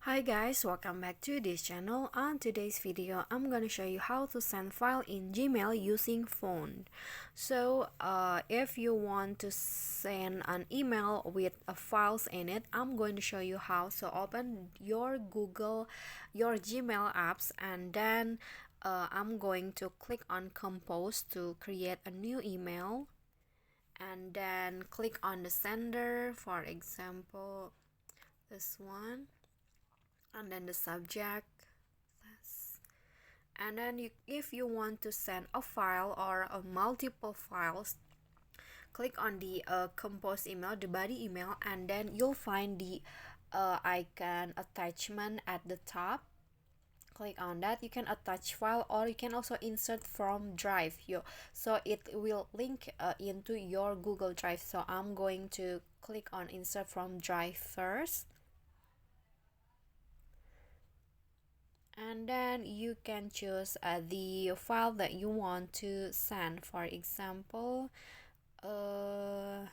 Hi guys, welcome back to this channel. On today's video, I'm gonna show you how to send file in Gmail using phone. So, if you want to send an email with files in it, I'm going to show you how. So, open your Gmail apps, and then I'm going to click on Compose to create a new email, and then click on the sender. For example, this one. And then the subject, and then if you want to send a file or multiple files, click on the compose email, the body email, and then you'll find the icon attachment at the top. Click on that. You can attach file, or you can also insert from drive, so it will link into your Google Drive. So I'm going to click on insert from drive first, and then you can choose the file that you want to send. For example, I'm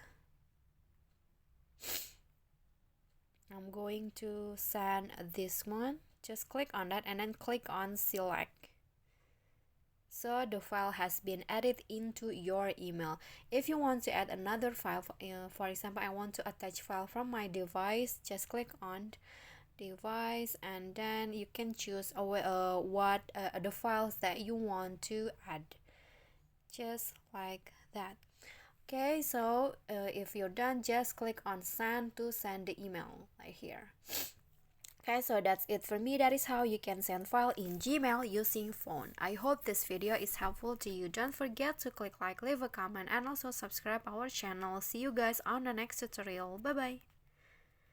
going to send this one. Just click on that and then click on select. So the file has been added into your email. If you want to add another file, for example, I want to attach file from my device, just click on device, and then you can choose what the files that you want to add, just like that. Okay, so if you're done, just click on send to send the email right here. Okay, so that's it for me. That is how you can send file in Gmail using phone. I hope this video is helpful to you. Don't forget to click like, leave a comment, and also subscribe our channel. See you guys on the next tutorial. Bye bye.